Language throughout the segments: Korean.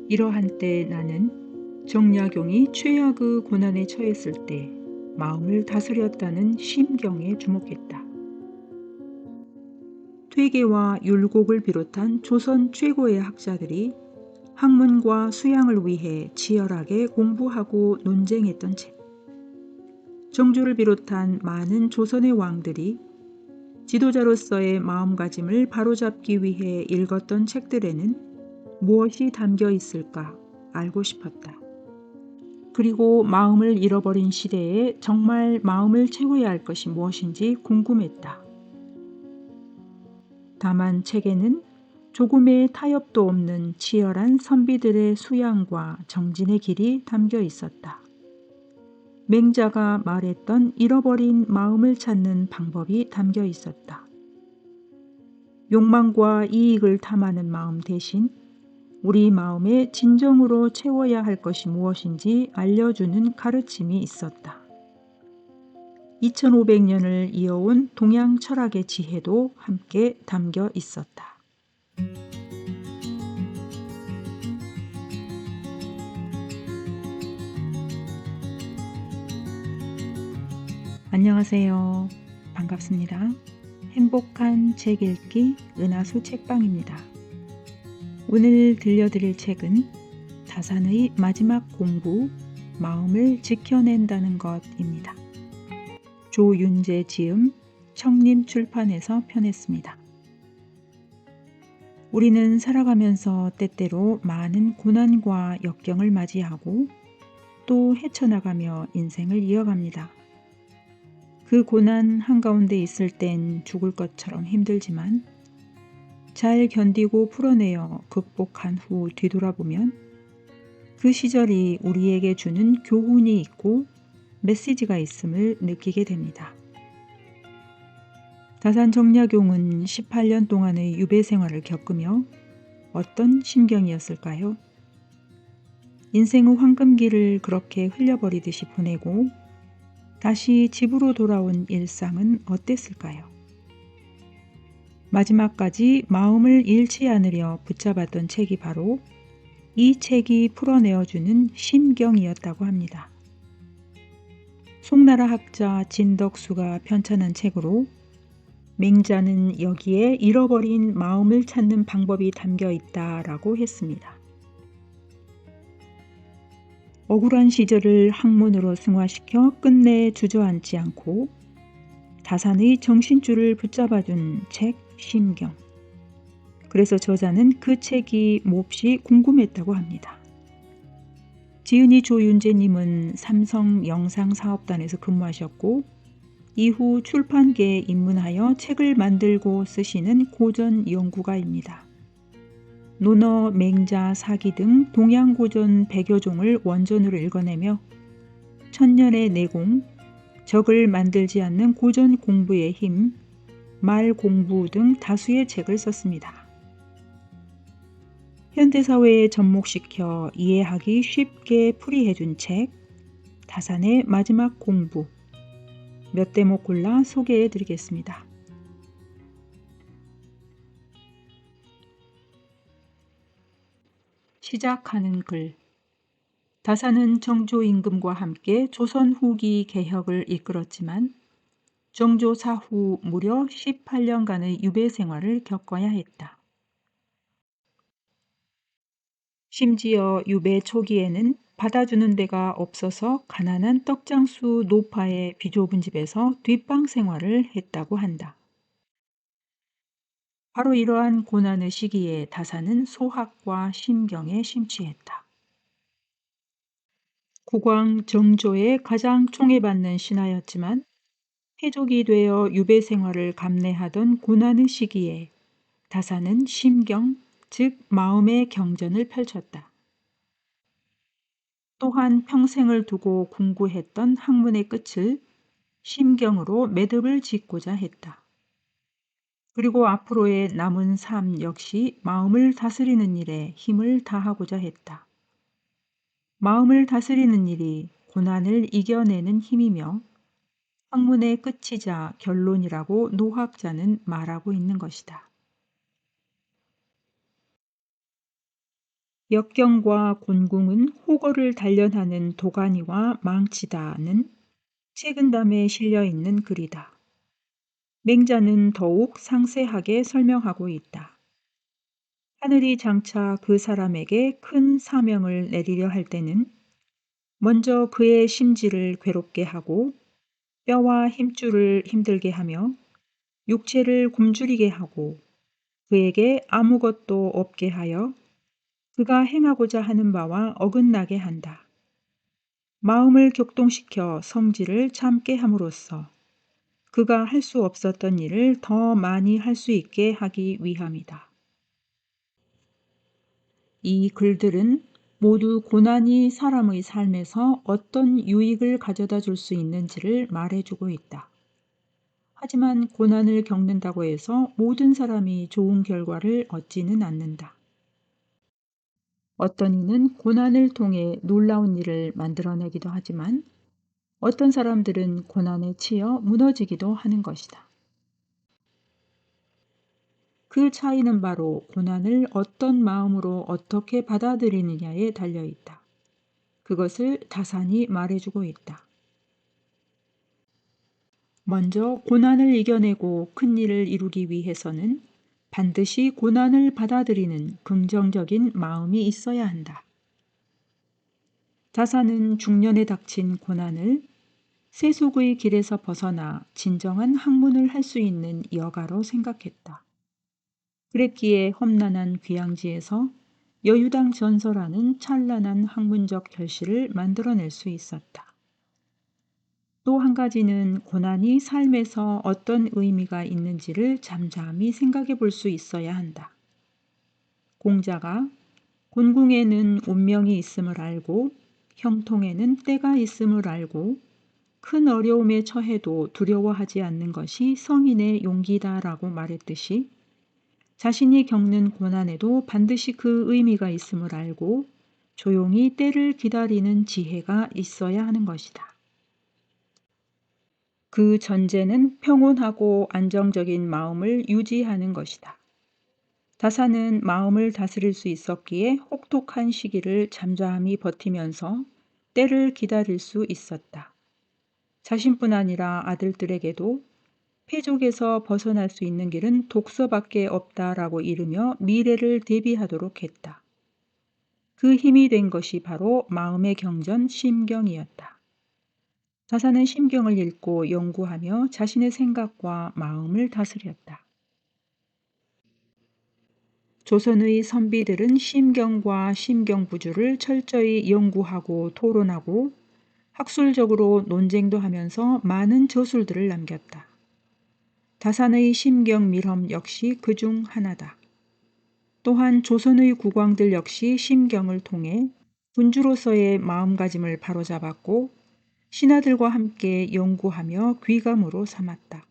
이러한 때 나는 정약용이 최악의 고난에 처했을 때 마음을 다스렸다는 심경에 주목했다. 퇴계와 율곡을 비롯한 조선 최고의 학자들이 학문과 수양을 위해 치열하게 공부하고 논쟁했던 책. 정조를 비롯한 많은 조선의 왕들이 지도자로서의 마음가짐을 바로잡기 위해 읽었던 책들에는 무엇이 담겨 있을까 알고 싶었다. 그리고 마음을 잃어버린 시대에 정말 마음을 채워야 할 것이 무엇인지 궁금했다. 다만 책에는 조금의 타협도 없는 치열한 선비들의 수양과 정진의 길이 담겨 있었다. 맹자가 말했던 잃어버린 마음을 찾는 방법이 담겨 있었다. 욕망과 이익을 탐하는 마음 대신 우리 마음에 진정으로 채워야 할 것이 무엇인지 알려주는 가르침이 있었다. 2500년을 이어온 동양 철학의 지혜도 함께 담겨 있었다. 안녕하세요. 반갑습니다. 행복한 책 읽기 은하수 책방입니다. 오늘 들려드릴 책은 다산의 마지막 공부, 마음을 지켜낸다는 것입니다. 조윤재 지음, 청림 출판에서 펴냈습니다. 우리는 살아가면서 때때로 많은 고난과 역경을 맞이하고 또 헤쳐나가며 인생을 이어갑니다. 그 고난 한가운데 있을 땐 죽을 것처럼 힘들지만 잘 견디고 풀어내어 극복한 후 뒤돌아보면 그 시절이 우리에게 주는 교훈이 있고 메시지가 있음을 느끼게 됩니다. 다산 정약용은 18년 동안의 유배 생활을 겪으며 어떤 심경이었을까요? 인생의 황금기를 그렇게 흘려버리듯이 보내고 다시 집으로 돌아온 일상은 어땠을까요? 마지막까지 마음을 잃지 않으려 붙잡았던 책이 바로 이 책이 풀어내어주는 심경이었다고 합니다. 송나라 학자 진덕수가 편찬한 책으로 맹자는 여기에 잃어버린 마음을 찾는 방법이 담겨 있다라고 했습니다. 억울한 시절을 학문으로 승화시켜 끝내 주저앉지 않고 다산의 정신줄을 붙잡아준 책 심경. 그래서 저자는 그 책이 몹시 궁금했다고 합니다. 지은이 조윤재님은 삼성 영상사업단에서 근무하셨고 이후 출판계에 입문하여 책을 만들고 쓰시는 고전 연구가입니다. 논어, 맹자, 사기 등 동양고전 100여 종을 원전으로 읽어내며 천년의 내공, 적을 만들지 않는 고전 공부의 힘, 말 공부 등 다수의 책을 썼습니다. 현대사회에 접목시켜 이해하기 쉽게 풀이해준 책, 다산의 마지막 공부, 몇 대목 골라 소개해드리겠습니다. 시작하는 글. 다산은 정조 임금과 함께 조선 후기 개혁을 이끌었지만 정조 사후 무려 18년간의 유배 생활을 겪어야 했다. 심지어 유배 초기에는 받아주는 데가 없어서 가난한 떡장수 노파의 비좁은 집에서 뒷방 생활을 했다고 한다. 바로 이러한 고난의 시기에 다산은 소학과 심경에 심취했다. 국왕 정조의 가장 총애받는 신하였지만 해족이 되어 유배 생활을 감내하던 고난의 시기에 다산은 심경, 즉 마음의 경전을 펼쳤다. 또한 평생을 두고 궁구했던 학문의 끝을 심경으로 매듭을 짓고자 했다. 그리고 앞으로의 남은 삶 역시 마음을 다스리는 일에 힘을 다하고자 했다. 마음을 다스리는 일이 고난을 이겨내는 힘이며 학문의 끝이자 결론이라고 노학자는 말하고 있는 것이다. 역경과 곤궁은 호거를 단련하는 도가니와 망치다는 책은담에 실려 있는 글이다. 맹자는 더욱 상세하게 설명하고 있다. 하늘이 장차 그 사람에게 큰 사명을 내리려 할 때는 먼저 그의 심지를 괴롭게 하고 뼈와 힘줄을 힘들게 하며 육체를 굶주리게 하고 그에게 아무것도 없게 하여 그가 행하고자 하는 바와 어긋나게 한다. 마음을 격동시켜 성질을 참게 함으로써 그가 할 수 없었던 일을 더 많이 할 수 있게 하기 위함이다. 이 글들은 모두 고난이 사람의 삶에서 어떤 유익을 가져다 줄 수 있는지를 말해주고 있다. 하지만 고난을 겪는다고 해서 모든 사람이 좋은 결과를 얻지는 않는다. 어떤 이는 고난을 통해 놀라운 일을 만들어내기도 하지만 어떤 사람들은 고난에 치여 무너지기도 하는 것이다. 그 차이는 바로 고난을 어떤 마음으로 어떻게 받아들이느냐에 달려 있다. 그것을 다산이 말해주고 있다. 먼저 고난을 이겨내고 큰 일을 이루기 위해서는 반드시 고난을 받아들이는 긍정적인 마음이 있어야 한다. 다산은 중년에 닥친 고난을 세속의 길에서 벗어나 진정한 학문을 할 수 있는 여가로 생각했다. 그랬기에 험난한 귀양지에서 여유당 전설하는 찬란한 학문적 결실을 만들어낼 수 있었다. 또 한 가지는 고난이 삶에서 어떤 의미가 있는지를 잠잠히 생각해 볼 수 있어야 한다. 공자가 곤궁에는 운명이 있음을 알고 형통에는 때가 있음을 알고 큰 어려움에 처해도 두려워하지 않는 것이 성인의 용기다라고 말했듯이 자신이 겪는 고난에도 반드시 그 의미가 있음을 알고 조용히 때를 기다리는 지혜가 있어야 하는 것이다. 그 전제는 평온하고 안정적인 마음을 유지하는 것이다. 다사는 마음을 다스릴 수 있었기에 혹독한 시기를 잠잠히 버티면서 때를 기다릴 수 있었다. 자신뿐 아니라 아들들에게도 패족에서 벗어날 수 있는 길은 독서밖에 없다라고 이르며 미래를 대비하도록 했다. 그 힘이 된 것이 바로 마음의 경전 심경이었다. 다사는 심경을 읽고 연구하며 자신의 생각과 마음을 다스렸다. 조선의 선비들은 심경과 심경부주를 철저히 연구하고 토론하고 학술적으로 논쟁도 하면서 많은 저술들을 남겼다. 다산의 심경밀험 역시 그중 하나다. 또한 조선의 국왕들 역시 심경을 통해 군주로서의 마음가짐을 바로잡았고 신하들과 함께 연구하며 귀감으로 삼았다.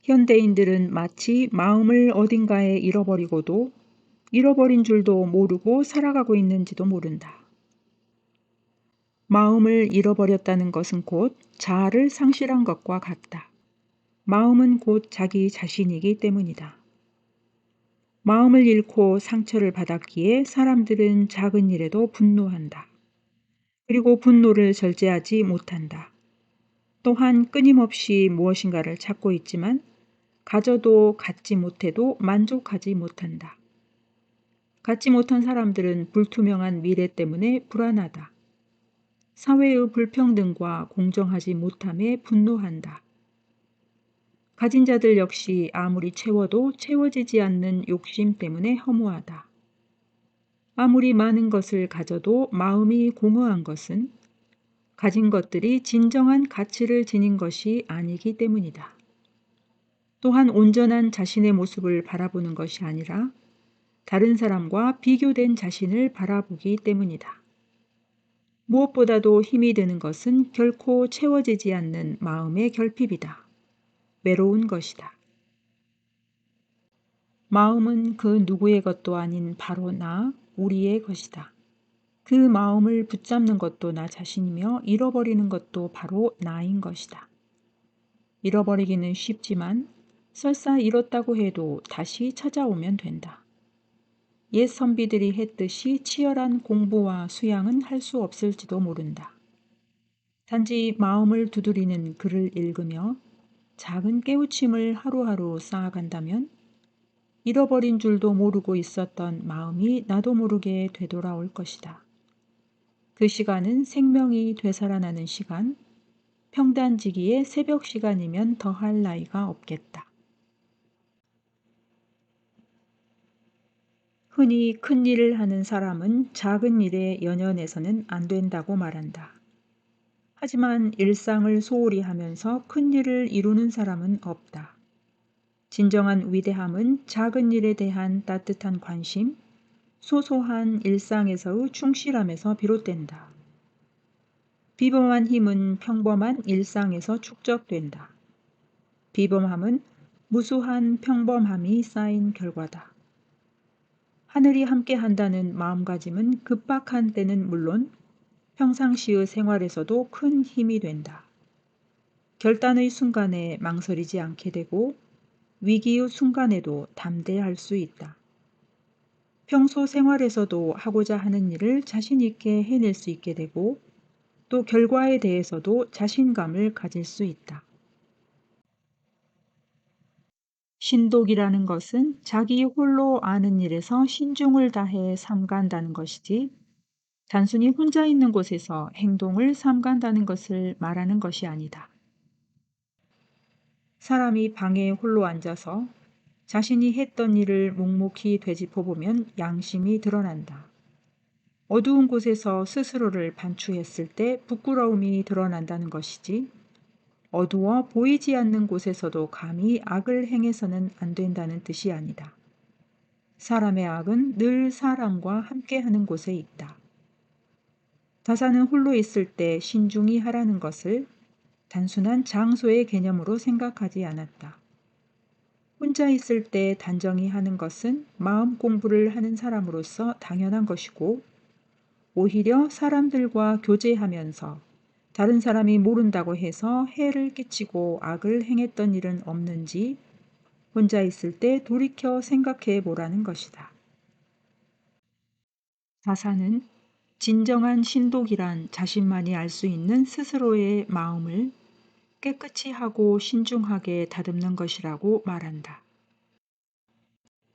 현대인들은 마치 마음을 어딘가에 잃어버리고도 잃어버린 줄도 모르고 살아가고 있는지도 모른다. 마음을 잃어버렸다는 것은 곧 자아를 상실한 것과 같다. 마음은 곧 자기 자신이기 때문이다. 마음을 잃고 상처를 받았기에 사람들은 작은 일에도 분노한다. 그리고 분노를 절제하지 못한다. 또한 끊임없이 무엇인가를 찾고 있지만 가져도 갖지 못해도 만족하지 못한다. 갖지 못한 사람들은 불투명한 미래 때문에 불안하다. 사회의 불평등과 공정하지 못함에 분노한다. 가진 자들 역시 아무리 채워도 채워지지 않는 욕심 때문에 허무하다. 아무리 많은 것을 가져도 마음이 공허한 것은 가진 것들이 진정한 가치를 지닌 것이 아니기 때문이다. 또한 온전한 자신의 모습을 바라보는 것이 아니라 다른 사람과 비교된 자신을 바라보기 때문이다. 무엇보다도 힘이 드는 것은 결코 채워지지 않는 마음의 결핍이다. 외로운 것이다. 마음은 그 누구의 것도 아닌 바로 나, 우리의 것이다. 그 마음을 붙잡는 것도 나 자신이며 잃어버리는 것도 바로 나인 것이다. 잃어버리기는 쉽지만 설사 잃었다고 해도 다시 찾아오면 된다. 옛 선비들이 했듯이 치열한 공부와 수양은 할 수 없을지도 모른다. 단지 마음을 두드리는 글을 읽으며 작은 깨우침을 하루하루 쌓아간다면 잃어버린 줄도 모르고 있었던 마음이 나도 모르게 되돌아올 것이다. 그 시간은 생명이 되살아나는 시간, 평단지기의 새벽 시간이면 더할 나위가 없겠다. 흔히 큰 일을 하는 사람은 작은 일에 연연해서는 안 된다고 말한다. 하지만 일상을 소홀히 하면서 큰 일을 이루는 사람은 없다. 진정한 위대함은 작은 일에 대한 따뜻한 관심, 소소한 일상에서의 충실함에서 비롯된다. 비범한 힘은 평범한 일상에서 축적된다. 비범함은 무수한 평범함이 쌓인 결과다. 하늘이 함께 한다는 마음가짐은 급박한 때는 물론 평상시의 생활에서도 큰 힘이 된다. 결단의 순간에 망설이지 않게 되고 위기의 순간에도 담대할 수 있다. 평소 생활에서도 하고자 하는 일을 자신 있게 해낼 수 있게 되고 또 결과에 대해서도 자신감을 가질 수 있다. 신독이라는 것은 자기 홀로 아는 일에서 신중을 다해 삼간다는 것이지 단순히 혼자 있는 곳에서 행동을 삼간다는 것을 말하는 것이 아니다. 사람이 방에 홀로 앉아서 자신이 했던 일을 묵묵히 되짚어보면 양심이 드러난다. 어두운 곳에서 스스로를 반추했을 때 부끄러움이 드러난다는 것이지 어두워 보이지 않는 곳에서도 감히 악을 행해서는 안 된다는 뜻이 아니다. 사람의 악은 늘 사람과 함께하는 곳에 있다. 다사는 홀로 있을 때 신중히 하라는 것을 단순한 장소의 개념으로 생각하지 않았다. 혼자 있을 때 단정히 하는 것은 마음 공부를 하는 사람으로서 당연한 것이고 오히려 사람들과 교제하면서 다른 사람이 모른다고 해서 해를 끼치고 악을 행했던 일은 없는지 혼자 있을 때 돌이켜 생각해 보라는 것이다. 다사는 진정한 신독이란 자신만이 알 수 있는 스스로의 마음을 깨끗이 하고 신중하게 다듬는 것이라고 말한다.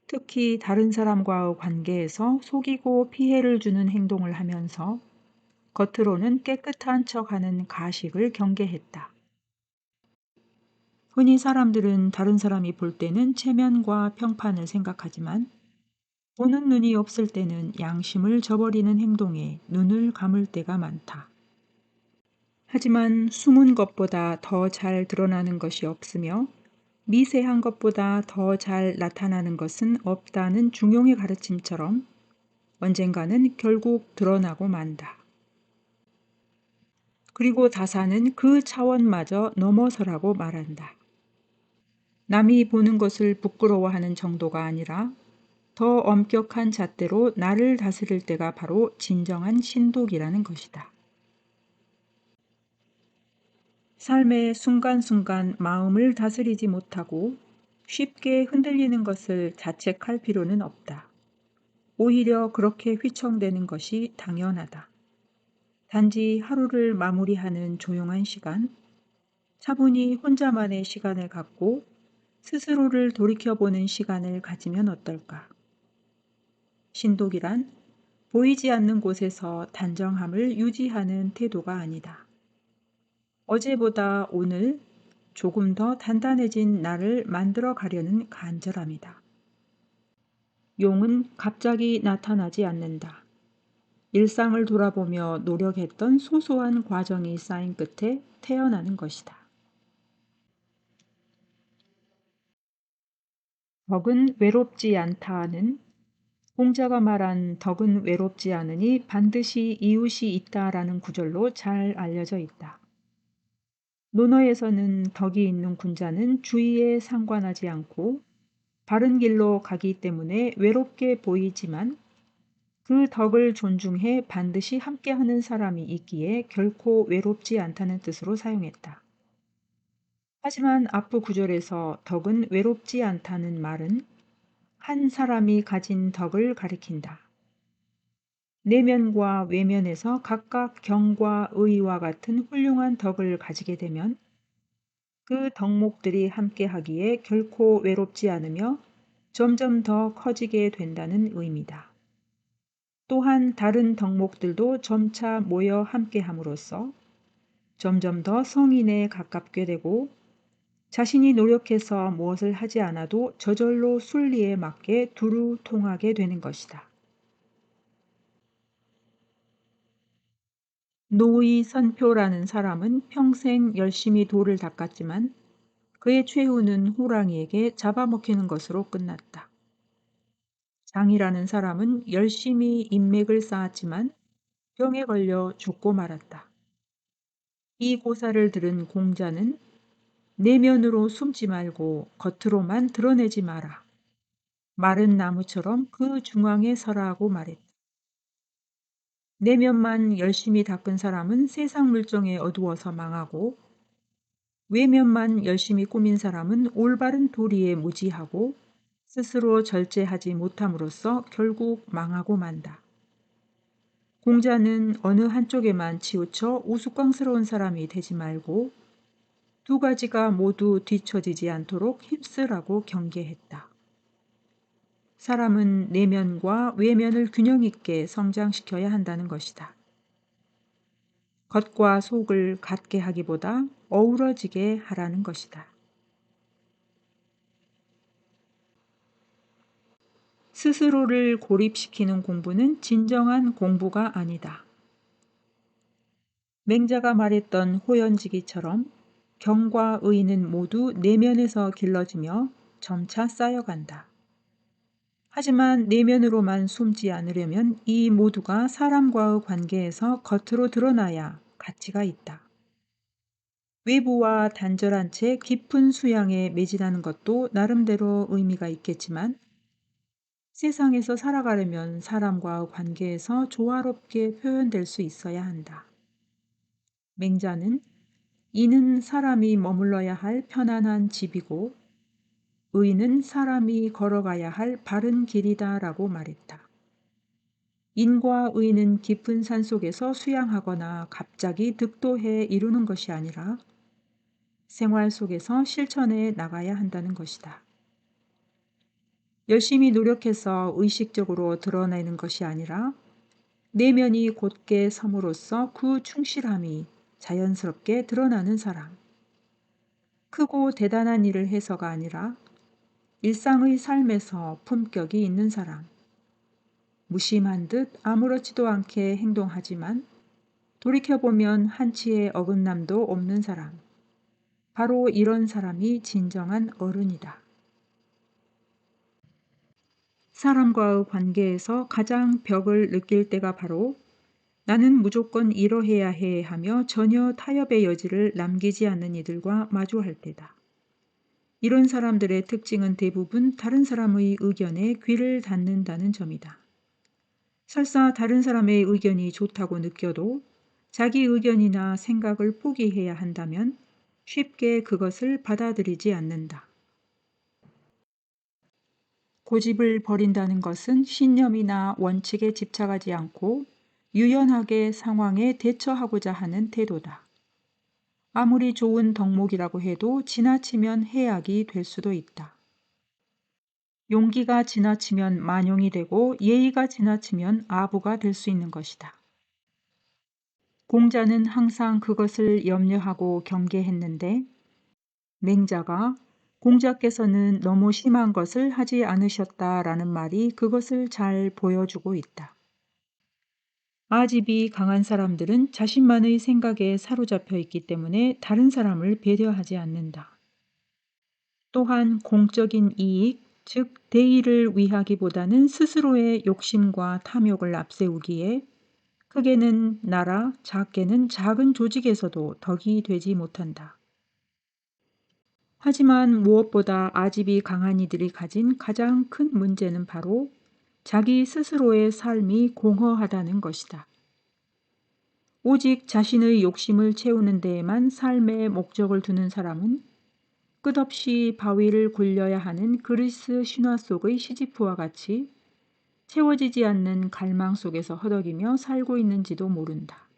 특히 다른 사람과의 관계에서 속이고 피해를 주는 행동을 하면서 겉으로는 깨끗한 척하는 가식을 경계했다. 흔히 사람들은 다른 사람이 볼 때는 체면과 평판을 생각하지만 보는 눈이 없을 때는 양심을 저버리는 행동에 눈을 감을 때가 많다. 하지만 숨은 것보다 더 잘 드러나는 것이 없으며 미세한 것보다 더 잘 나타나는 것은 없다는 중용의 가르침처럼 언젠가는 결국 드러나고 만다. 그리고 다사는 그 차원마저 넘어서라고 말한다. 남이 보는 것을 부끄러워하는 정도가 아니라 더 엄격한 잣대로 나를 다스릴 때가 바로 진정한 신독이라는 것이다. 삶의 순간순간 마음을 다스리지 못하고 쉽게 흔들리는 것을 자책할 필요는 없다. 오히려 그렇게 휘청대는 것이 당연하다. 단지 하루를 마무리하는 조용한 시간, 차분히 혼자만의 시간을 갖고 스스로를 돌이켜보는 시간을 가지면 어떨까? 신독이란 보이지 않는 곳에서 단정함을 유지하는 태도가 아니다. 어제보다 오늘 조금 더 단단해진 나를 만들어 가려는 간절함이다. 용은 갑자기 나타나지 않는다. 일상을 돌아보며 노력했던 소소한 과정이 쌓인 끝에 태어나는 것이다. 덕은 외롭지 않다는 공자가 말한 덕은 외롭지 않으니 반드시 이웃이 있다라는 구절로 잘 알려져 있다. 논어에서는 덕이 있는 군자는 주위에 상관하지 않고 바른 길로 가기 때문에 외롭게 보이지만 그 덕을 존중해 반드시 함께하는 사람이 있기에 결코 외롭지 않다는 뜻으로 사용했다. 하지만 앞부 구절에서 덕은 외롭지 않다는 말은 한 사람이 가진 덕을 가리킨다. 내면과 외면에서 각각 경과 의와 같은 훌륭한 덕을 가지게 되면 그 덕목들이 함께하기에 결코 외롭지 않으며 점점 더 커지게 된다는 의미다. 또한 다른 덕목들도 점차 모여 함께함으로써 점점 더 성인에 가깝게 되고 자신이 노력해서 무엇을 하지 않아도 저절로 순리에 맞게 두루 통하게 되는 것이다. 노의 선표라는 사람은 평생 열심히 돌을 닦았지만 그의 최후는 호랑이에게 잡아먹히는 것으로 끝났다. 장이라는 사람은 열심히 인맥을 쌓았지만 병에 걸려 죽고 말았다. 이 고사를 들은 공자는 내면으로 숨지 말고 겉으로만 드러내지 마라. 마른 나무처럼 그 중앙에 서라고 말했다. 내면만 열심히 닦은 사람은 세상 물정에 어두워서 망하고 외면만 열심히 꾸민 사람은 올바른 도리에 무지하고 스스로 절제하지 못함으로써 결국 망하고 만다. 공자는 어느 한쪽에만 치우쳐 우스꽝스러운 사람이 되지 말고 두 가지가 모두 뒤처지지 않도록 힘쓰라고 경계했다. 사람은 내면과 외면을 균형 있게 성장시켜야 한다는 것이다. 겉과 속을 같게 하기보다 어우러지게 하라는 것이다. 스스로를 고립시키는 공부는 진정한 공부가 아니다. 맹자가 말했던 호연지기처럼 경과 의는 모두 내면에서 길러지며 점차 쌓여간다. 하지만 내면으로만 숨지 않으려면 이 모두가 사람과의 관계에서 겉으로 드러나야 가치가 있다. 외부와 단절한 채 깊은 수양에 매진하는 것도 나름대로 의미가 있겠지만 세상에서 살아가려면 사람과의 관계에서 조화롭게 표현될 수 있어야 한다. 맹자는 이는 사람이 머물러야 할 편안한 집이고 의는 사람이 걸어가야 할 바른 길이다 라고 말했다. 인과 의는 깊은 산속에서 수양하거나 갑자기 득도해 이루는 것이 아니라 생활 속에서 실천해 나가야 한다는 것이다. 열심히 노력해서 의식적으로 드러내는 것이 아니라 내면이 곧게 섬으로써 그 충실함이 자연스럽게 드러나는 사람. 크고 대단한 일을 해서가 아니라 일상의 삶에서 품격이 있는 사람. 무심한 듯 아무렇지도 않게 행동하지만 돌이켜보면 한치의 어긋남도 없는 사람. 바로 이런 사람이 진정한 어른이다. 사람과의 관계에서 가장 벽을 느낄 때가 바로 나는 무조건 이러해야 해 하며 전혀 타협의 여지를 남기지 않는 이들과 마주할 때다. 이런 사람들의 특징은 대부분 다른 사람의 의견에 귀를 닫는다는 점이다. 설사 다른 사람의 의견이 좋다고 느껴도 자기 의견이나 생각을 포기해야 한다면 쉽게 그것을 받아들이지 않는다. 고집을 버린다는 것은 신념이나 원칙에 집착하지 않고 유연하게 상황에 대처하고자 하는 태도다. 아무리 좋은 덕목이라고 해도 지나치면 해악이 될 수도 있다. 용기가 지나치면 만용이 되고 예의가 지나치면 아부가 될 수 있는 것이다. 공자는 항상 그것을 염려하고 경계했는데 맹자가 공자께서는 너무 심한 것을 하지 않으셨다라는 말이 그것을 잘 보여주고 있다. 아집이 강한 사람들은 자신만의 생각에 사로잡혀 있기 때문에 다른 사람을 배려하지 않는다. 또한 공적인 이익, 즉 대의를 위하기보다는 스스로의 욕심과 탐욕을 앞세우기에 크게는 나라, 작게는 작은 조직에서도 덕이 되지 못한다. 하지만 무엇보다 아집이 강한 이들이 가진 가장 큰 문제는 바로 자기 스스로의 삶이 공허하다는 것이다. 오직 자신의 욕심을 채우는 데에만 삶의 목적을 두는 사람은 끝없이 바위를 굴려야 하는 그리스 신화 속의 시지프와 같이 채워지지 않는 갈망 속에서 허덕이며 살고 있는지도 모른다.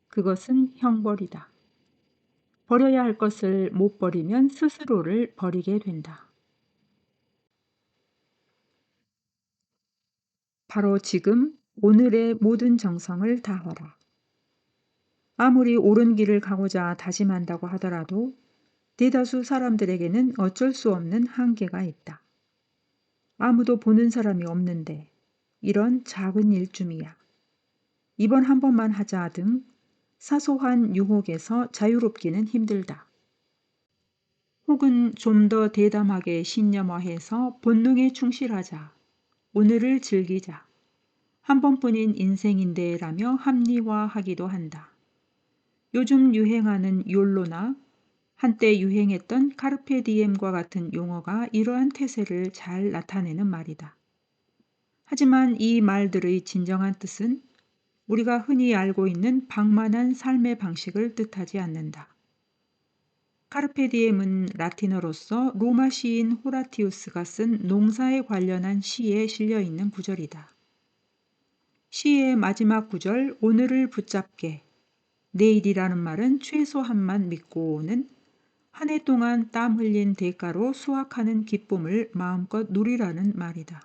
그것은 형벌이다. 버려야 할 것을 못 버리면 스스로를 버리게 된다. 바로 지금 오늘의 모든 정성을 다하라. 아무리 옳은 길을 가고자 다짐한다고 하더라도 대다수 사람들에게는 어쩔 수 없는 한계가 있다. 아무도 보는 사람이 없는데 이런 작은 일쯤이야. 이번 한 번만 하자 등 사소한 유혹에서 자유롭기는 힘들다. 혹은 좀 더 대담하게 신념화해서 본능에 충실하자. 오늘을 즐기자. 한 번뿐인 인생인데 라며 합리화하기도 한다. 요즘 유행하는 욜로나 한때 유행했던 카르페 디엠과 같은 용어가 이러한 태세를 잘 나타내는 말이다. 하지만 이 말들의 진정한 뜻은 우리가 흔히 알고 있는 방만한 삶의 방식을 뜻하지 않는다. 카르페 디엠은 라틴어로서 로마 시인 호라티우스가 쓴 농사에 관련한 시에 실려 있는 구절이다. 시의 마지막 구절 오늘을 붙잡게 내일이라는 말은 최소한만 믿고는 한 해 동안 땀 흘린 대가로 수확하는 기쁨을 마음껏 누리라는 말이다.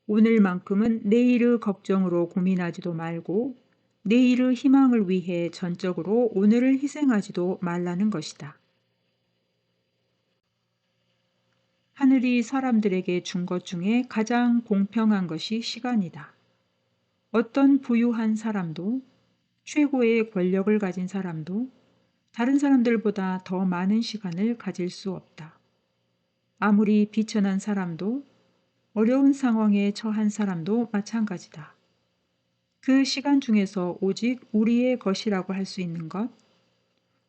오늘만큼은 내일의 걱정으로 고민하지도 말고 내일의 희망을 위해 전적으로 오늘을 희생하지도 말라는 것이다. 하늘이 사람들에게 준 것 중에 가장 공평한 것이 시간이다. 어떤 부유한 사람도 최고의 권력을 가진 사람도 다른 사람들보다 더 많은 시간을 가질 수 없다. 아무리 비천한 사람도 어려운 상황에 처한 사람도 마찬가지다. 그 시간 중에서 오직 우리의 것이라고 할 수 있는 것,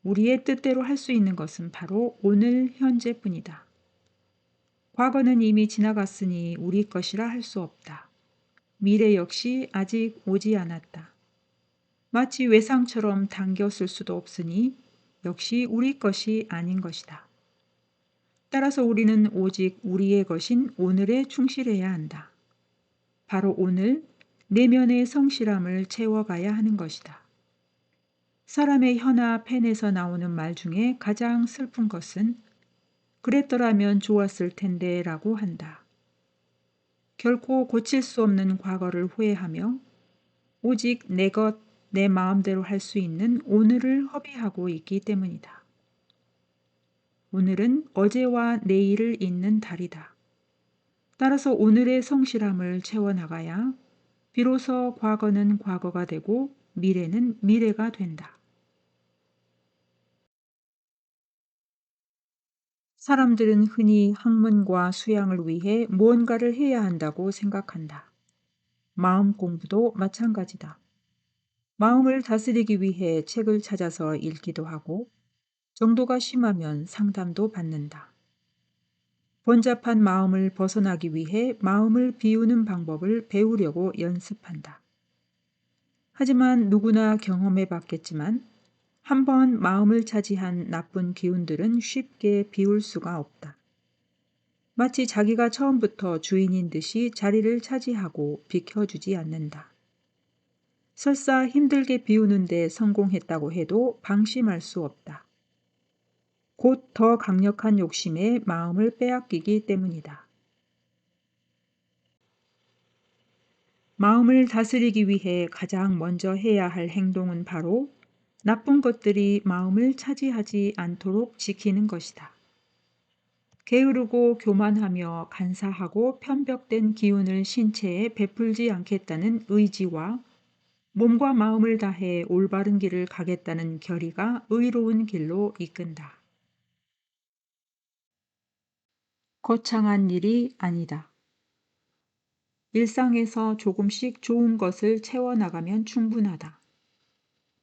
우리의 뜻대로 할 수 있는 것은 바로 오늘 현재뿐이다. 과거는 이미 지나갔으니 우리 것이라 할 수 없다. 미래 역시 아직 오지 않았다. 마치 외상처럼 당겼을 수도 없으니 역시 우리 것이 아닌 것이다. 따라서 우리는 오직 우리의 것인 오늘에 충실해야 한다. 바로 오늘 내면의 성실함을 채워가야 하는 것이다. 사람의 혀나 펜에서 나오는 말 중에 가장 슬픈 것은 그랬더라면 좋았을 텐데 라고 한다. 결코 고칠 수 없는 과거를 후회하며 오직 내 것, 내 마음대로 할 수 있는 오늘을 허비하고 있기 때문이다. 오늘은 어제와 내일을 잇는 달이다. 따라서 오늘의 성실함을 채워나가야 비로소 과거는 과거가 되고 미래는 미래가 된다. 사람들은 흔히 학문과 수양을 위해 무언가를 해야 한다고 생각한다. 마음 공부도 마찬가지다. 마음을 다스리기 위해 책을 찾아서 읽기도 하고 정도가 심하면 상담도 받는다. 번잡한 마음을 벗어나기 위해 마음을 비우는 방법을 배우려고 연습한다. 하지만 누구나 경험해 봤겠지만 한번 마음을 차지한 나쁜 기운들은 쉽게 비울 수가 없다. 마치 자기가 처음부터 주인인 듯이 자리를 차지하고 비켜주지 않는다. 설사 힘들게 비우는데 성공했다고 해도 방심할 수 없다. 곧 더 강력한 욕심에 마음을 빼앗기기 때문이다. 마음을 다스리기 위해 가장 먼저 해야 할 행동은 바로 나쁜 것들이 마음을 차지하지 않도록 지키는 것이다. 게으르고 교만하며 간사하고 편벽된 기운을 신체에 베풀지 않겠다는 의지와 몸과 마음을 다해 올바른 길을 가겠다는 결의가 의로운 길로 이끈다. 거창한 일이 아니다. 일상에서 조금씩 좋은 것을 채워나가면 충분하다.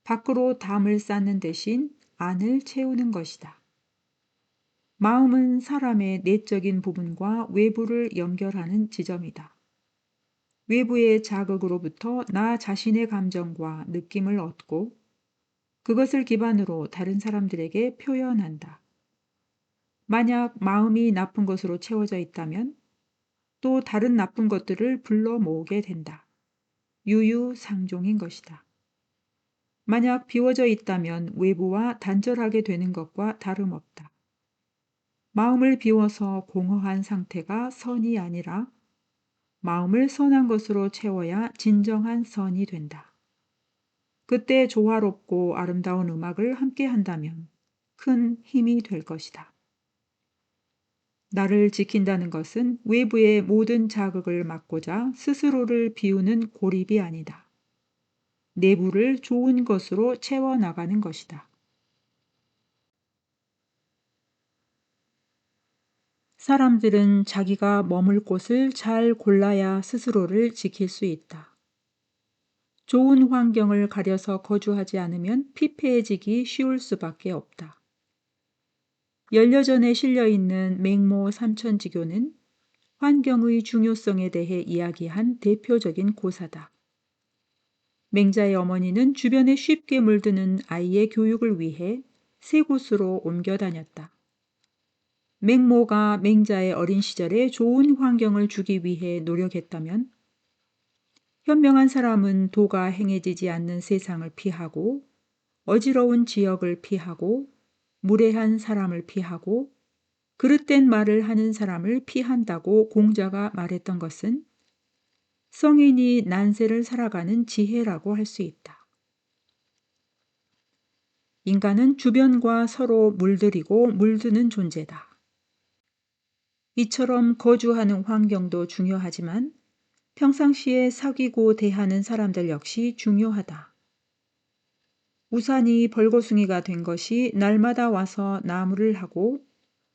밖으로 담을 쌓는 대신 안을 채우는 것이다. 마음은 사람의 내적인 부분과 외부를 연결하는 지점이다. 외부의 자극으로부터 나 자신의 감정과 느낌을 얻고 그것을 기반으로 다른 사람들에게 표현한다. 만약 마음이 나쁜 것으로 채워져 있다면 또 다른 나쁜 것들을 불러 모으게 된다. 유유상종인 것이다. 만약 비워져 있다면 외부와 단절하게 되는 것과 다름없다. 마음을 비워서 공허한 상태가 선이 아니라 마음을 선한 것으로 채워야 진정한 선이 된다. 그때 조화롭고 아름다운 음악을 함께 한다면 큰 힘이 될 것이다. 나를 지킨다는 것은 외부의 모든 자극을 막고자 스스로를 비우는 고립이 아니다. 내부를 좋은 것으로 채워나가는 것이다. 사람들은 자기가 머물 곳을 잘 골라야 스스로를 지킬 수 있다. 좋은 환경을 가려서 거주하지 않으면 피폐해지기 쉬울 수밖에 없다. 연려전에 실려있는 맹모 삼천지교는 환경의 중요성에 대해 이야기한 대표적인 고사다. 맹자의 어머니는 주변에 쉽게 물드는 아이의 교육을 위해 세 곳으로 옮겨 다녔다. 맹모가 맹자의 어린 시절에 좋은 환경을 주기 위해 노력했다면 현명한 사람은 도가 행해지지 않는 세상을 피하고 어지러운 지역을 피하고 무례한 사람을 피하고 그릇된 말을 하는 사람을 피한다고 공자가 말했던 것은 성인이 난세를 살아가는 지혜라고 할 수 있다. 인간은 주변과 서로 물들이고 물드는 존재다. 이처럼 거주하는 환경도 중요하지만 평상시에 사귀고 대하는 사람들 역시 중요하다. 우산이 벌거숭이가 된 것이 날마다 와서 나무를 하고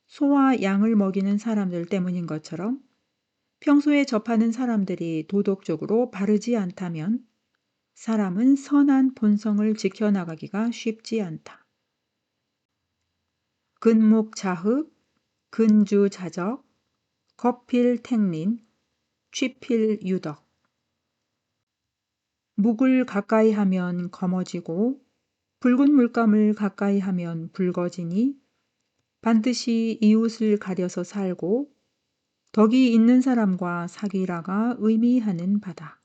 소와 양을 먹이는 사람들 때문인 것처럼 평소에 접하는 사람들이 도덕적으로 바르지 않다면 사람은 선한 본성을 지켜나가기가 쉽지 않다. 근묵자흑, 근주자적, 거필택린, 취필유덕. 묵을 가까이 하면 검어지고 붉은 물감을 가까이 하면 붉어지니 반드시 이웃을 가려서 살고 덕이 있는 사람과 사귀라가 의미하는 바다.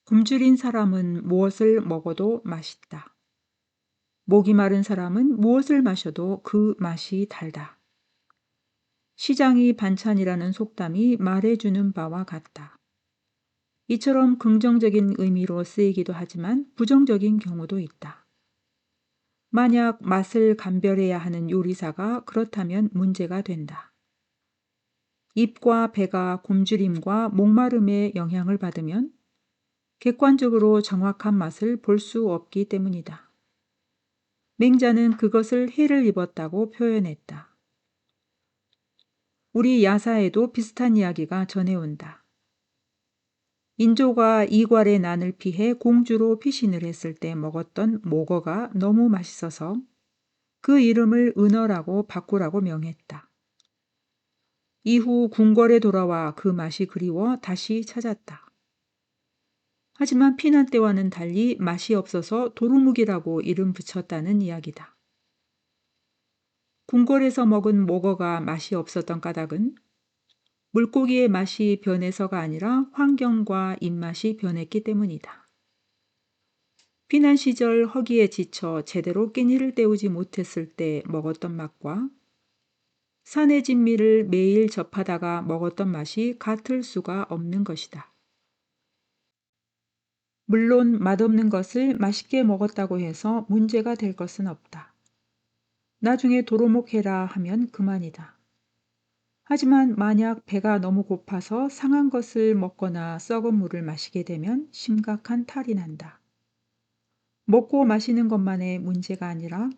굶주린 사람은 무엇을 먹어도 맛있다. 목이 마른 사람은 무엇을 마셔도 그 맛이 달다. 시장이 반찬이라는 속담이 말해주는 바와 같다. 이처럼 긍정적인 의미로 쓰이기도 하지만 부정적인 경우도 있다. 만약 맛을 감별해야 하는 요리사가 그렇다면 문제가 된다. 입과 배가 굶주림과 목마름에 영향을 받으면 객관적으로 정확한 맛을 볼 수 없기 때문이다. 맹자는 그것을 해를 입었다고 표현했다. 우리 야사에도 비슷한 이야기가 전해온다. 인조가 이괄의 난을 피해 공주로 피신을 했을 때 먹었던 모거가 너무 맛있어서 그 이름을 은어라고 바꾸라고 명했다. 이후 궁궐에 돌아와 그 맛이 그리워 다시 찾았다. 하지만 피난 때와는 달리 맛이 없어서 도루묵이라고 이름 붙였다는 이야기다. 궁궐에서 먹은 모거가 맛이 없었던 까닭은 물고기의 맛이 변해서가 아니라 환경과 입맛이 변했기 때문이다. 피난 시절 허기에 지쳐 제대로 끼니를 때우지 못했을 때 먹었던 맛과 산의 진미를 매일 접하다가 먹었던 맛이 같을 수가 없는 것이다. 물론 맛없는 것을 맛있게 먹었다고 해서 문제가 될 것은 없다. 나중에 도로목 해라 하면 그만이다. 하지만 만약 배가 너무 고파서 상한 것을 먹거나 썩은 물을 마시게 되면 심각한 탈이 난다. 먹고 마시는 것만의 문제가 아니라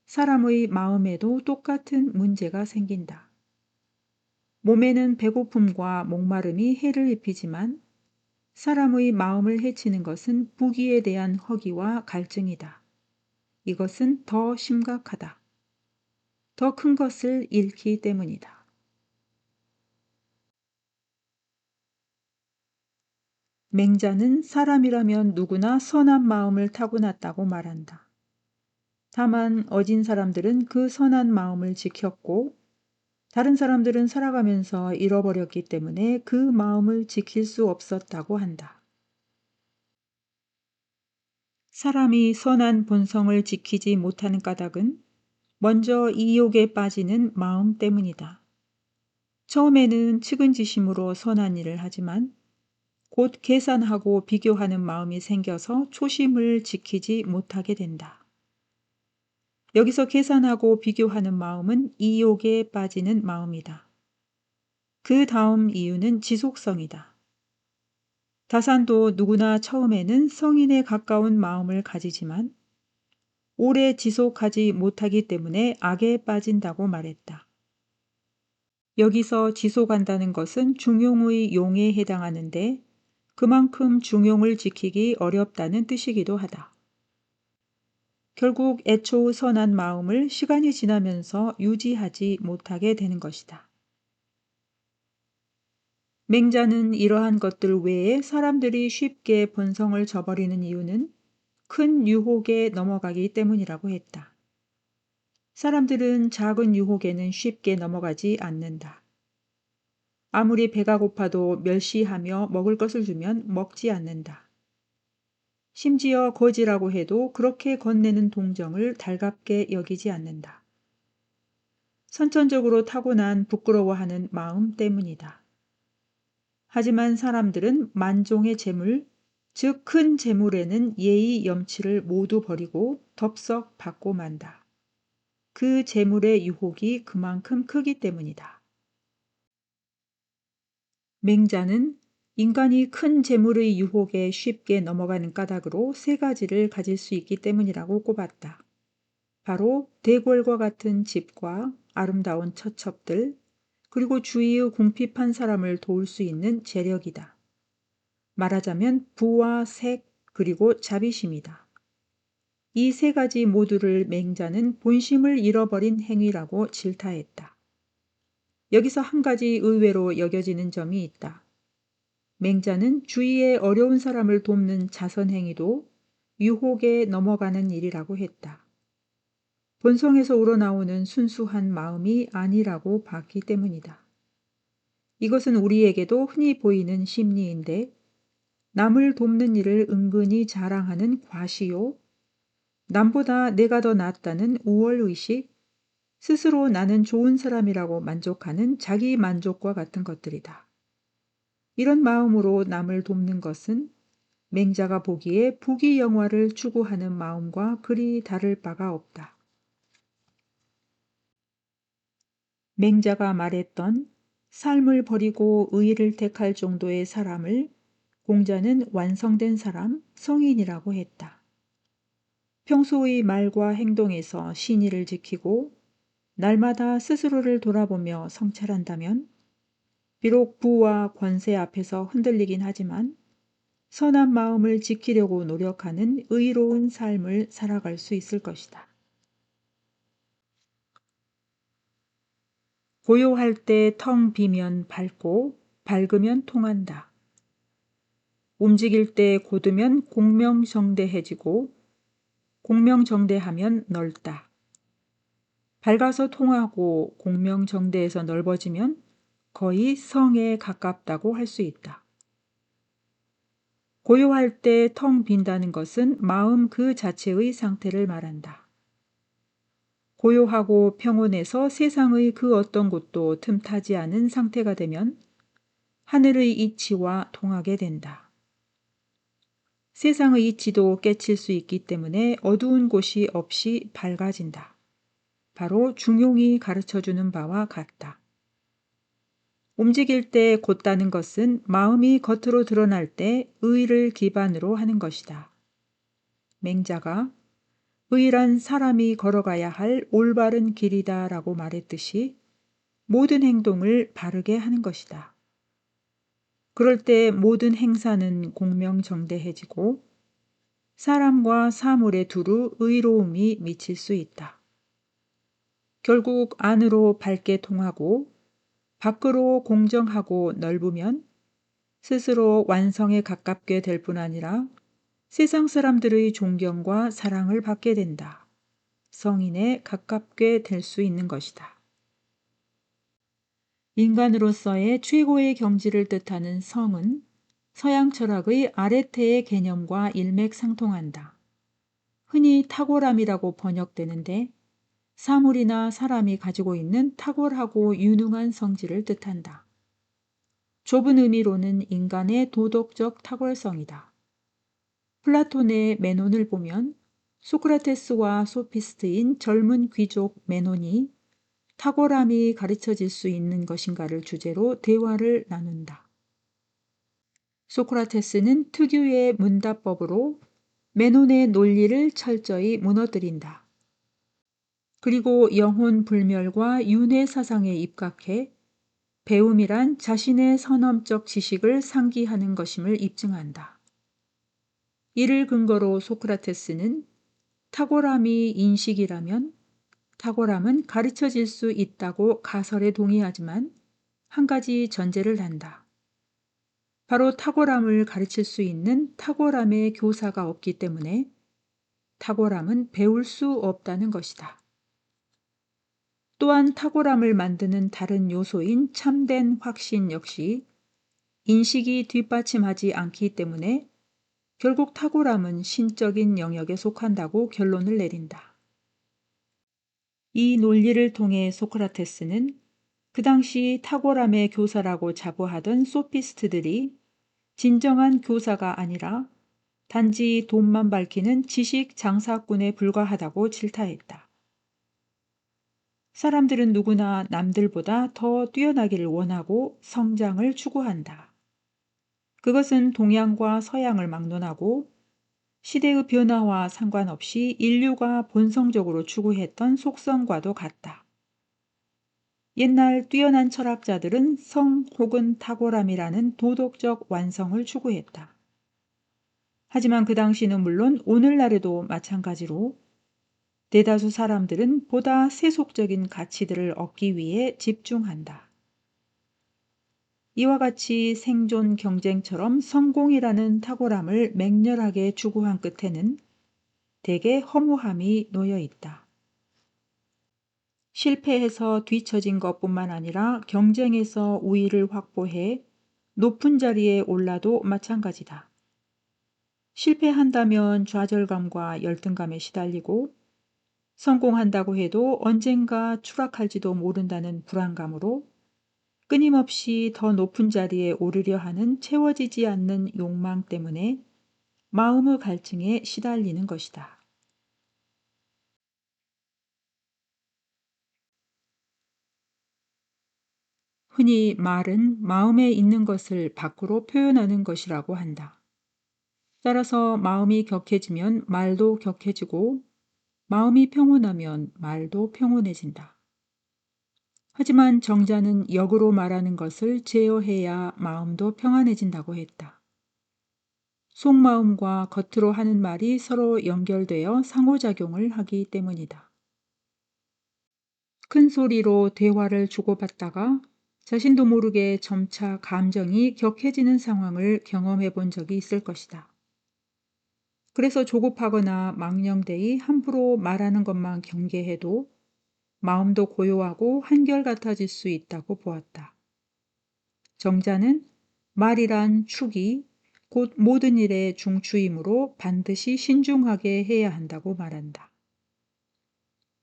사람의 마음에도 똑같은 문제가 생긴다. 몸에는 배고픔과 목마름이 해를 입히지만 사람의 마음을 해치는 것은 부귀에 대한 허기와 갈증이다. 이것은 더 심각하다. 더 큰 것을 잃기 때문이다. 맹자는 사람이라면 누구나 선한 마음을 타고났다고 말한다. 다만 어진 사람들은 그 선한 마음을 지켰고 다른 사람들은 살아가면서 잃어버렸기 때문에 그 마음을 지킬 수 없었다고 한다. 사람이 선한 본성을 지키지 못하는 까닭은 먼저 이욕에 빠지는 마음 때문이다. 처음에는 측은지심으로 선한 일을 하지만 곧 계산하고 비교하는 마음이 생겨서 초심을 지키지 못하게 된다. 여기서 계산하고 비교하는 마음은 이욕에 빠지는 마음이다. 그 다음 이유는 지속성이다. 다산도 누구나 처음에는 성인에 가까운 마음을 가지지만 오래 지속하지 못하기 때문에 악에 빠진다고 말했다. 여기서 지속한다는 것은 중용의 용에 해당하는데 그만큼 중용을 지키기 어렵다는 뜻이기도 하다. 결국 애초 선한 마음을 시간이 지나면서 유지하지 못하게 되는 것이다. 맹자는 이러한 것들 외에 사람들이 쉽게 본성을 저버리는 이유는 큰 유혹에 넘어가기 때문이라고 했다. 사람들은 작은 유혹에는 쉽게 넘어가지 않는다. 아무리 배가 고파도 멸시하며 먹을 것을 주면 먹지 않는다. 심지어 거지라고 해도 그렇게 건네는 동정을 달갑게 여기지 않는다. 선천적으로 타고난 부끄러워하는 마음 때문이다. 하지만 사람들은 만종의 재물, 즉 큰 재물에는 예의 염치를 모두 버리고 덥석 받고 만다. 그 재물의 유혹이 그만큼 크기 때문이다. 맹자는 인간이 큰 재물의 유혹에 쉽게 넘어가는 까닭으로 세 가지를 가질 수 있기 때문이라고 꼽았다. 바로 대궐과 같은 집과 아름다운 처첩들, 그리고 주위의 궁핍한 사람을 도울 수 있는 재력이다. 말하자면 부와 색, 그리고 자비심이다. 이 세 가지 모두를 맹자는 본심을 잃어버린 행위라고 질타했다. 여기서 한 가지 의외로 여겨지는 점이 있다. 맹자는 주위에 어려운 사람을 돕는 자선행위도 유혹에 넘어가는 일이라고 했다. 본성에서 우러나오는 순수한 마음이 아니라고 봤기 때문이다. 이것은 우리에게도 흔히 보이는 심리인데 남을 돕는 일을 은근히 자랑하는 과시요, 남보다 내가 더 낫다는 우월의식, 스스로 나는 좋은 사람이라고 만족하는 자기 만족과 같은 것들이다. 이런 마음으로 남을 돕는 것은 맹자가 보기에 부귀영화를 추구하는 마음과 그리 다를 바가 없다. 맹자가 말했던 삶을 버리고 의를 택할 정도의 사람을 공자는 완성된 사람, 성인이라고 했다. 평소의 말과 행동에서 신의를 지키고 날마다 스스로를 돌아보며 성찰한다면 비록 부와 권세 앞에서 흔들리긴 하지만 선한 마음을 지키려고 노력하는 의로운 삶을 살아갈 수 있을 것이다. 고요할 때 텅 비면 밝고 밝으면 통한다. 움직일 때 곧으면 공명정대해지고 공명정대하면 넓다. 밝아서 통하고 공명정대해서 넓어지면 거의 성에 가깝다고 할 수 있다. 고요할 때 텅 빈다는 것은 마음 그 자체의 상태를 말한다. 고요하고 평온해서 세상의 그 어떤 곳도 틈타지 않은 상태가 되면 하늘의 이치와 통하게 된다. 세상의 이치도 깨칠 수 있기 때문에 어두운 곳이 없이 밝아진다. 바로 중용이 가르쳐주는 바와 같다. 움직일 때 곧다는 것은 마음이 겉으로 드러날 때 의를 기반으로 하는 것이다. 맹자가 의란 사람이 걸어가야 할 올바른 길이다 라고 말했듯이 모든 행동을 바르게 하는 것이다. 그럴 때 모든 행사는 공명정대해지고 사람과 사물에 두루 의로움이 미칠 수 있다. 결국 안으로 밝게 통하고 밖으로 공정하고 넓으면 스스로 완성에 가깝게 될 뿐 아니라 세상 사람들의 존경과 사랑을 받게 된다. 성인에 가깝게 될 수 있는 것이다. 인간으로서의 최고의 경지를 뜻하는 성은 서양 철학의 아레테의 개념과 일맥상통한다. 흔히 탁월함이라고 번역되는데 사물이나 사람이 가지고 있는 탁월하고 유능한 성질을 뜻한다. 좁은 의미로는 인간의 도덕적 탁월성이다. 플라톤의 메논을 보면 소크라테스와 소피스트인 젊은 귀족 메논이 탁월함이 가르쳐질 수 있는 것인가를 주제로 대화를 나눈다. 소크라테스는 특유의 문답법으로 메논의 논리를 철저히 무너뜨린다. 그리고 영혼 불멸과 윤회 사상에 입각해 배움이란 자신의 선험적 지식을 상기하는 것임을 입증한다. 이를 근거로 소크라테스는 탁월함이 인식이라면 탁월함은 가르쳐질 수 있다고 가설에 동의하지만 한 가지 전제를 한다. 바로 탁월함을 가르칠 수 있는 탁월함의 교사가 없기 때문에 탁월함은 배울 수 없다는 것이다. 또한 탁월함을 만드는 다른 요소인 참된 확신 역시 인식이 뒷받침하지 않기 때문에 결국 탁월함은 신적인 영역에 속한다고 결론을 내린다. 이 논리를 통해 소크라테스는 그 당시 탁월함의 교사라고 자부하던 소피스트들이 진정한 교사가 아니라 단지 돈만 밝히는 지식 장사꾼에 불과하다고 질타했다. 사람들은 누구나 남들보다 더 뛰어나기를 원하고 성장을 추구한다. 그것은 동양과 서양을 막론하고 시대의 변화와 상관없이 인류가 본성적으로 추구했던 속성과도 같다. 옛날 뛰어난 철학자들은 성 혹은 탁월함이라는 도덕적 완성을 추구했다. 하지만 그 당시는 물론 오늘날에도 마찬가지로 대다수 사람들은 보다 세속적인 가치들을 얻기 위해 집중한다. 이와 같이 생존 경쟁처럼 성공이라는 탁월함을 맹렬하게 추구한 끝에는 대개 허무함이 놓여 있다. 실패해서 뒤처진 것뿐만 아니라 경쟁에서 우위를 확보해 높은 자리에 올라도 마찬가지다. 실패한다면 좌절감과 열등감에 시달리고 성공한다고 해도 언젠가 추락할지도 모른다는 불안감으로 끊임없이 더 높은 자리에 오르려 하는 채워지지 않는 욕망 때문에 마음의 갈증에 시달리는 것이다. 흔히 말은 마음에 있는 것을 밖으로 표현하는 것이라고 한다. 따라서 마음이 격해지면 말도 격해지고 마음이 평온하면 말도 평온해진다. 하지만 정자는 역으로 말하는 것을 제어해야 마음도 평안해진다고 했다. 속마음과 겉으로 하는 말이 서로 연결되어 상호작용을 하기 때문이다. 큰 소리로 대화를 주고받다가 자신도 모르게 점차 감정이 격해지는 상황을 경험해 본 적이 있을 것이다. 그래서 조급하거나 망령되이 함부로 말하는 것만 경계해도 마음도 고요하고 한결같아질 수 있다고 보았다. 정자는 말이란 축이 곧 모든 일의 중추이므로 반드시 신중하게 해야 한다고 말한다.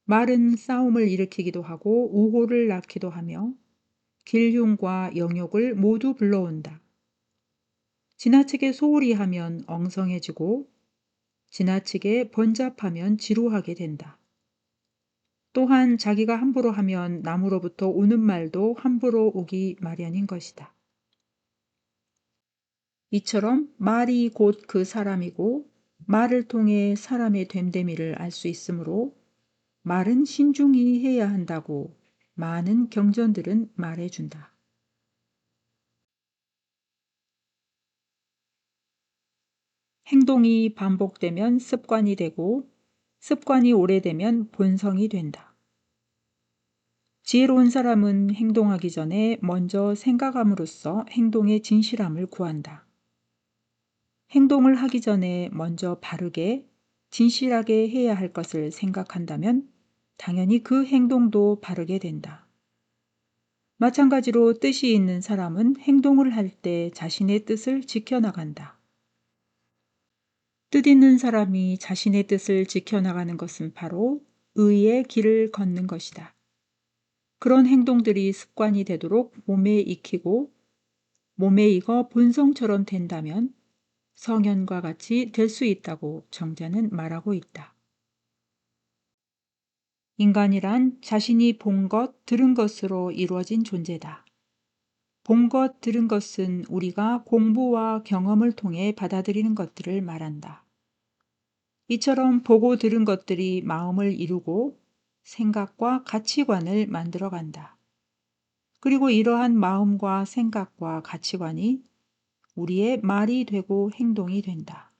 말은 싸움을 일으키기도 하고 우호를 낳기도 하며 길흉과 영욕을 모두 불러온다. 지나치게 소홀히 하면 엉성해지고 지나치게 번잡하면 지루하게 된다. 또한 자기가 함부로 하면 남으로부터 오는 말도 함부로 오기 마련인 것이다. 이처럼 말이 곧 그 사람이고 말을 통해 사람의 됨됨이를 알 수 있으므로 말은 신중히 해야 한다고 많은 경전들은 말해준다. 행동이 반복되면 습관이 되고 습관이 오래되면 본성이 된다. 지혜로운 사람은 행동하기 전에 먼저 생각함으로써 행동의 진실함을 구한다. 행동을 하기 전에 먼저 바르게 진실하게 해야 할 것을 생각한다면 당연히 그 행동도 바르게 된다. 마찬가지로 뜻이 있는 사람은 행동을 할 때 자신의 뜻을 지켜나간다. 뜻 있는 사람이 자신의 뜻을 지켜나가는 것은 바로 의의 길을 걷는 것이다. 그런 행동들이 습관이 되도록 몸에 익히고 몸에 익어 본성처럼 된다면 성현과 같이 될 수 있다고 정자는 말하고 있다. 인간이란 자신이 본 것, 들은 것으로 이루어진 존재다. 본 것, 들은 것은 우리가 공부와 경험을 통해 받아들이는 것들을 말한다. 이처럼 보고 들은 것들이 마음을 이루고 생각과 가치관을 만들어 간다. 그리고 이러한 마음과 생각과 가치관이 우리의 말이 되고 행동이 된다.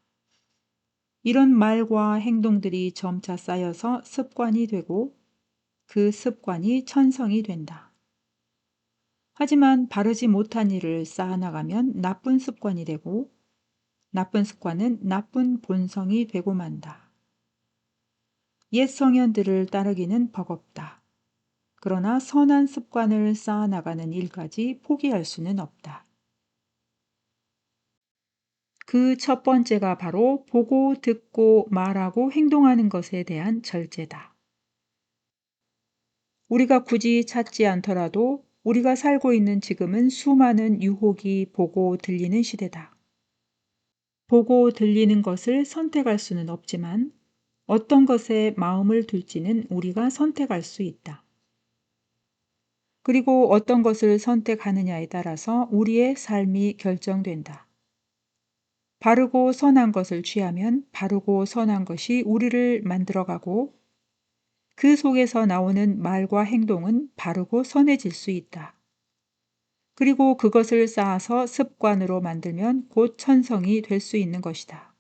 이런 말과 행동들이 점차 쌓여서 습관이 되고 그 습관이 천성이 된다. 하지만 바르지 못한 일을 쌓아나가면 나쁜 습관이 되고 나쁜 습관은 나쁜 본성이 되고 만다. 옛 성현들을 따르기는 버겁다. 그러나 선한 습관을 쌓아나가는 일까지 포기할 수는 없다. 그 첫 번째가 바로 보고 듣고 말하고 행동하는 것에 대한 절제다. 우리가 굳이 찾지 않더라도 우리가 살고 있는 지금은 수많은 유혹이 보고 들리는 시대다. 보고 들리는 것을 선택할 수는 없지만 어떤 것에 마음을 둘지는 우리가 선택할 수 있다. 그리고 어떤 것을 선택하느냐에 따라서 우리의 삶이 결정된다. 바르고 선한 것을 취하면 바르고 선한 것이 우리를 만들어가고 그 속에서 나오는 말과 행동은 바르고 선해질 수 있다. 그리고 그것을 쌓아서 습관으로 만들면 곧 천성이 될 수 있는 것이다.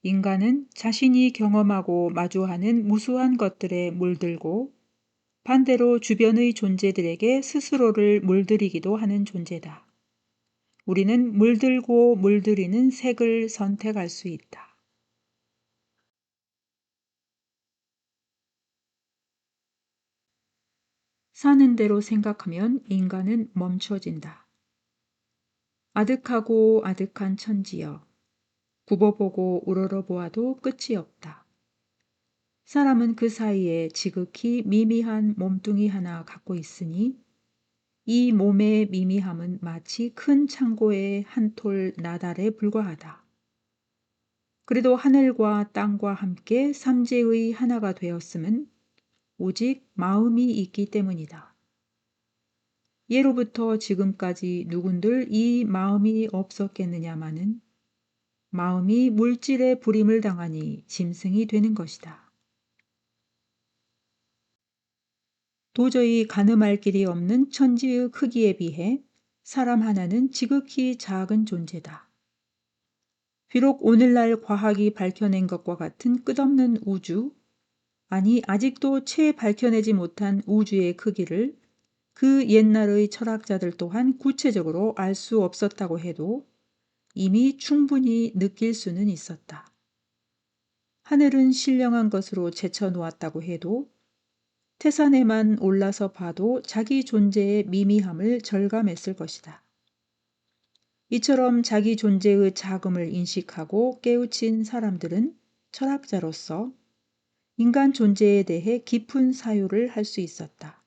인간은 자신이 경험하고 마주하는 무수한 것들에 물들고 반대로 주변의 존재들에게 스스로를 물들이기도 하는 존재다. 우리는 물들고 물들이는 색을 선택할 수 있다. 사는 대로 생각하면 인간은 멈춰진다. 아득하고 아득한 천지여, 굽어보고 우러러보아도 끝이 없다. 사람은 그 사이에 지극히 미미한 몸뚱이 하나 갖고 있으니 이 몸의 미미함은 마치 큰 창고의 한 톨 나달에 불과하다. 그래도 하늘과 땅과 함께 삼재의 하나가 되었음은 오직 마음이 있기 때문이다. 예로부터 지금까지 누군들 이 마음이 없었겠느냐마는 마음이 물질의 불임을 당하니 짐승이 되는 것이다. 도저히 가늠할 길이 없는 천지의 크기에 비해 사람 하나는 지극히 작은 존재다. 비록 오늘날 과학이 밝혀낸 것과 같은 끝없는 우주, 아니 아직도 채 밝혀내지 못한 우주의 크기를 그 옛날의 철학자들 또한 구체적으로 알 수 없었다고 해도 이미 충분히 느낄 수는 있었다. 하늘은 신령한 것으로 제쳐놓았다고 해도 태산에만 올라서 봐도 자기 존재의 미미함을 절감했을 것이다. 이처럼 자기 존재의 작음을 인식하고 깨우친 사람들은 철학자로서 인간 존재에 대해 깊은 사유를 할 수 있었다.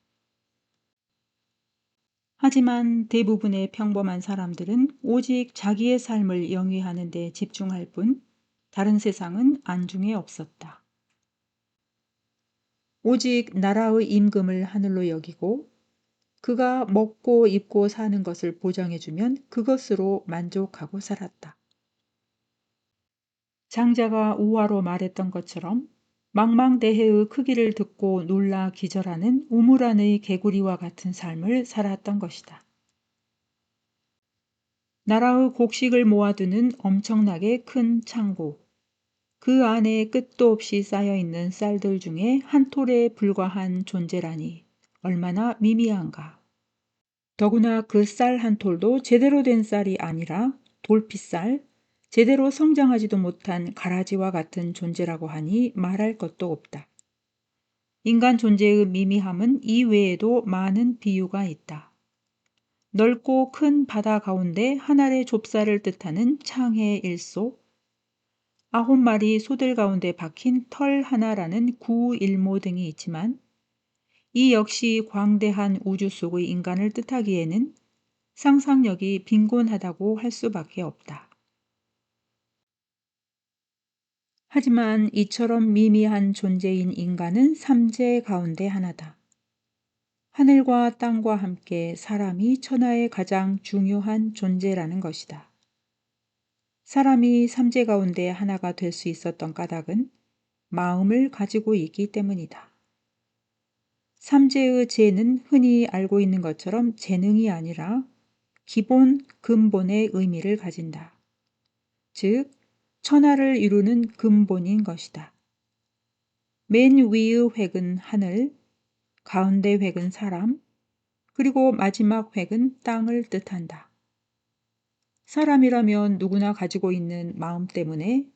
하지만 대부분의 평범한 사람들은 오직 자기의 삶을 영위하는 데 집중할 뿐 다른 세상은 안중에 없었다. 오직 나라의 임금을 하늘로 여기고 그가 먹고 입고 사는 것을 보장해주면 그것으로 만족하고 살았다. 장자가 우화로 말했던 것처럼 망망대해의 크기를 듣고 놀라 기절하는 우물 안의 개구리와 같은 삶을 살았던 것이다. 나라의 곡식을 모아두는 엄청나게 큰 창고, 그 안에 끝도 없이 쌓여있는 쌀들 중에 한 톨에 불과한 존재라니 얼마나 미미한가. 더구나 그 쌀 한 톨도 제대로 된 쌀이 아니라 돌핏쌀, 제대로 성장하지도 못한 가라지와 같은 존재라고 하니 말할 것도 없다. 인간 존재의 미미함은 이 외에도 많은 비유가 있다. 넓고 큰 바다 가운데 한 알의 좁쌀을 뜻하는 창해 일소, 9마리 소들 가운데 박힌 털 하나라는 구일모 등이 있지만 이 역시 광대한 우주 속의 인간을 뜻하기에는 상상력이 빈곤하다고 할 수밖에 없다. 하지만 이처럼 미미한 존재인 인간은 삼재 가운데 하나다. 하늘과 땅과 함께 사람이 천하의 가장 중요한 존재라는 것이다. 사람이 삼재 가운데 하나가 될 수 있었던 까닭은 마음을 가지고 있기 때문이다. 삼재의 재는 흔히 알고 있는 것처럼 재능이 아니라 기본, 근본의 의미를 가진다. 즉, 천하를 이루는 근본인 것이다. 맨 위의 획은 하늘, 가운데 획은 사람, 그리고 마지막 획은 땅을 뜻한다. 사람이라면 누구나 가지고 있는 마음 때문에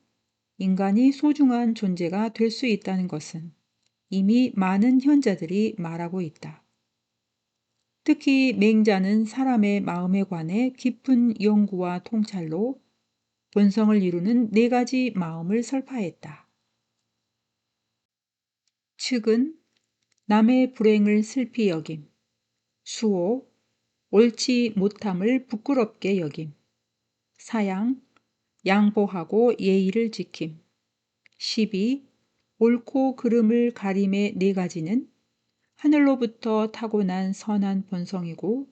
인간이 소중한 존재가 될 수 있다는 것은 이미 많은 현자들이 말하고 있다. 특히 맹자는 사람의 마음에 관해 깊은 연구와 통찰로 본성을 이루는 4가지 마음을 설파했다. 측은 남의 불행을 슬피 여김, 수호, 옳지 못함을 부끄럽게 여김, 사양, 양보하고 예의를 지킴, 시비, 옳고 그름을 가림의 4가지는 하늘로부터 타고난 선한 본성이고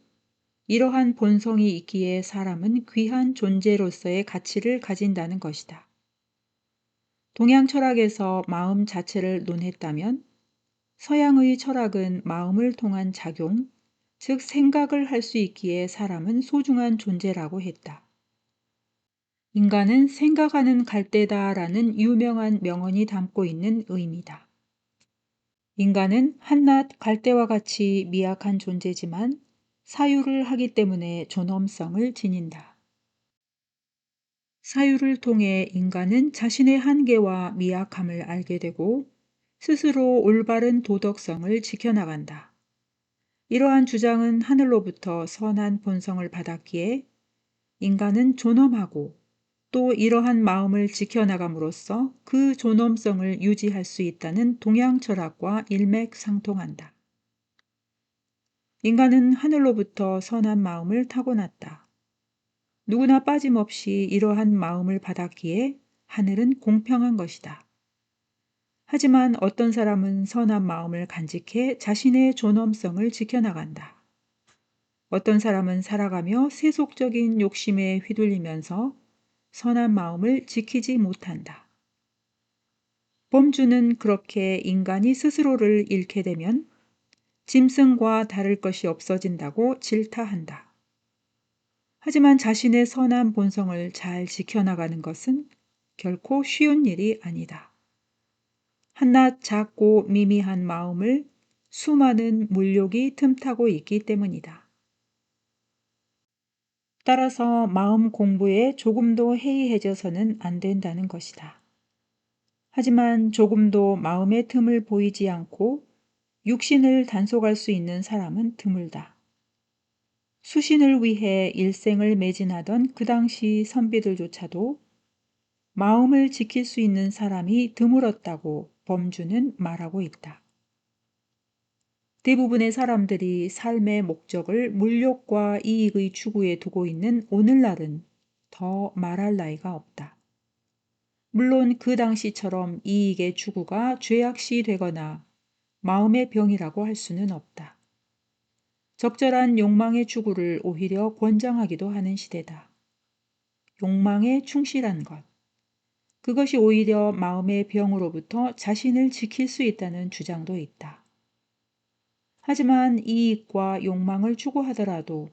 이러한 본성이 있기에 사람은 귀한 존재로서의 가치를 가진다는 것이다. 동양 철학에서 마음 자체를 논했다면 서양의 철학은 마음을 통한 작용, 즉 생각을 할 수 있기에 사람은 소중한 존재라고 했다. 인간은 생각하는 갈대다라는 유명한 명언이 담고 있는 의미다. 인간은 한낱 갈대와 같이 미약한 존재지만 사유를 하기 때문에 존엄성을 지닌다. 사유를 통해 인간은 자신의 한계와 미약함을 알게 되고 스스로 올바른 도덕성을 지켜나간다. 이러한 주장은 하늘로부터 선한 본성을 받았기에 인간은 존엄하고 또 이러한 마음을 지켜나감으로써 그 존엄성을 유지할 수 있다는 동양 철학과 일맥상통한다. 인간은 하늘로부터 선한 마음을 타고났다. 누구나 빠짐없이 이러한 마음을 받았기에 하늘은 공평한 것이다. 하지만 어떤 사람은 선한 마음을 간직해 자신의 존엄성을 지켜나간다. 어떤 사람은 살아가며 세속적인 욕심에 휘둘리면서 선한 마음을 지키지 못한다. 범주는 그렇게 인간이 스스로를 잃게 되면 짐승과 다를 것이 없어진다고 질타한다. 하지만 자신의 선한 본성을 잘 지켜나가는 것은 결코 쉬운 일이 아니다. 한낱 작고 미미한 마음을 수많은 물욕이 틈타고 있기 때문이다. 따라서 마음 공부에 조금도 해이해져서는 안 된다는 것이다. 하지만 조금도 마음의 틈을 보이지 않고 육신을 단속할 수 있는 사람은 드물다. 수신을 위해 일생을 매진하던 그 당시 선비들조차도 마음을 지킬 수 있는 사람이 드물었다고 범주는 말하고 있다. 대부분의 사람들이 삶의 목적을 물욕과 이익의 추구에 두고 있는 오늘날은 더 말할 나위가 없다. 물론 그 당시처럼 이익의 추구가 죄악시 되거나 마음의 병이라고 할 수는 없다. 적절한 욕망의 추구를 오히려 권장하기도 하는 시대다. 욕망에 충실한 것. 그것이 오히려 마음의 병으로부터 자신을 지킬 수 있다는 주장도 있다. 하지만 이익과 욕망을 추구하더라도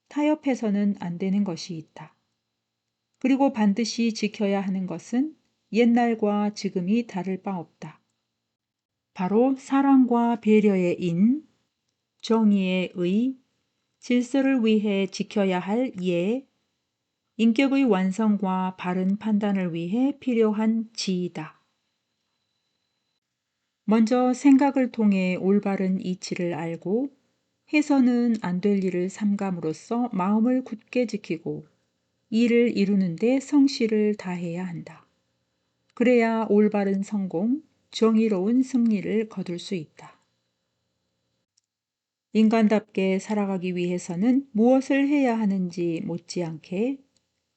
타협해서는 안 되는 것이 있다. 그리고 반드시 지켜야 하는 것은 옛날과 지금이 다를 바 없다. 바로 사랑과 배려의 인, 정의의 의, 질서를 위해 지켜야 할 예, 인격의 완성과 바른 판단을 위해 필요한 지혜다. 먼저 생각을 통해 올바른 이치를 알고 해서는 안 될 일을 삼감으로써 마음을 굳게 지키고 이를 이루는 데 성실을 다해야 한다. 그래야 올바른 성공, 정의로운 승리를 거둘 수 있다. 인간답게 살아가기 위해서는 무엇을 해야 하는지 못지않게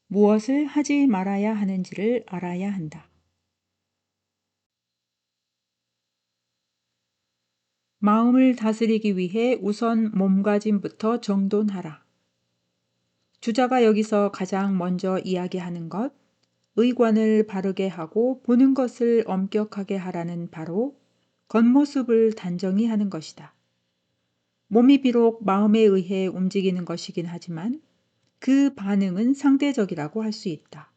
무엇을 하지 말아야 하는지를 알아야 한다. 마음을 다스리기 위해 우선 몸가짐부터 정돈하라. 주자가 여기서 가장 먼저 이야기하는 것, 의관을 바르게 하고 보는 것을 엄격하게 하라는 바로 겉모습을 단정히 하는 것이다. 몸이 비록 마음에 의해 움직이는 것이긴 하지만 그 반응은 상대적이라고 할 수 있다.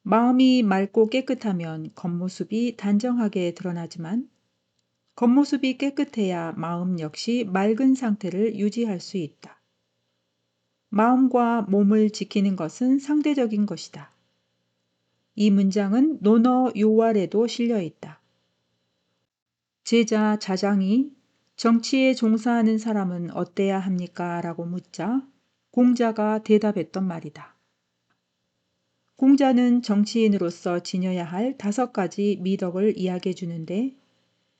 마음이 맑고 깨끗하면 겉모습이 단정하게 드러나지만 겉모습이 깨끗해야 마음 역시 맑은 상태를 유지할 수 있다. 마음과 몸을 지키는 것은 상대적인 것이다. 이 문장은 논어 요활에도 실려 있다. 제자 자장이 정치에 종사하는 사람은 어때야 합니까? 라고 묻자 공자가 대답했던 말이다. 공자는 정치인으로서 지녀야 할 5가지 미덕을 이야기해 주는데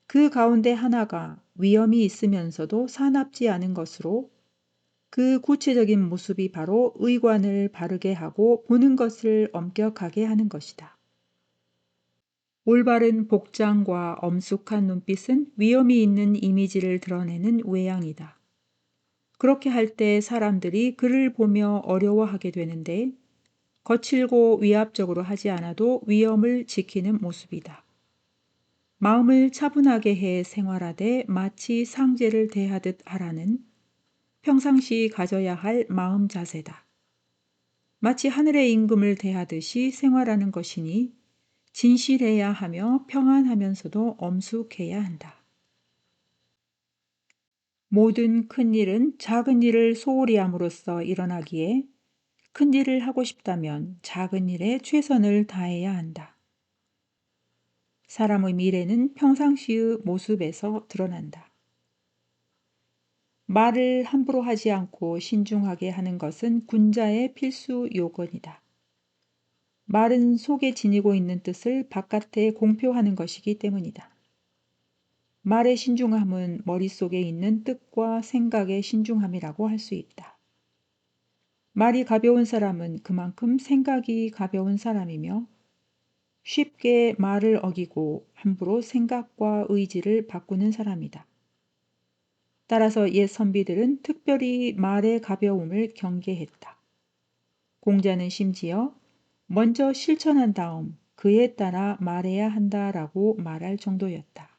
그 가운데 하나가 위험이 있으면서도 사납지 않은 것으로 그 구체적인 모습이 바로 의관을 바르게 하고 보는 것을 엄격하게 하는 것이다. 올바른 복장과 엄숙한 눈빛은 위험이 있는 이미지를 드러내는 외양이다. 그렇게 할 때 사람들이 그를 보며 어려워하게 되는데 거칠고 위압적으로 하지 않아도 위험을 지키는 모습이다. 마음을 차분하게 해 생활하되 마치 상제를 대하듯 하라는 평상시 가져야 할 마음 자세다. 마치 하늘의 임금을 대하듯이 생활하는 것이니 진실해야 하며 평안하면서도 엄숙해야 한다. 모든 큰 일은 작은 일을 소홀히 함으로써 일어나기에 큰 일을 하고 싶다면 작은 일에 최선을 다해야 한다. 사람의 미래는 평상시의 모습에서 드러난다. 말을 함부로 하지 않고 신중하게 하는 것은 군자의 필수 요건이다. 말은 속에 지니고 있는 뜻을 바깥에 공표하는 것이기 때문이다. 말의 신중함은 머릿속에 있는 뜻과 생각의 신중함이라고 할 수 있다. 말이 가벼운 사람은 그만큼 생각이 가벼운 사람이며 쉽게 말을 어기고 함부로 생각과 의지를 바꾸는 사람이다. 따라서 옛 선비들은 특별히 말의 가벼움을 경계했다. 공자는 심지어 먼저 실천한 다음 그에 따라 말해야 한다라고 말할 정도였다.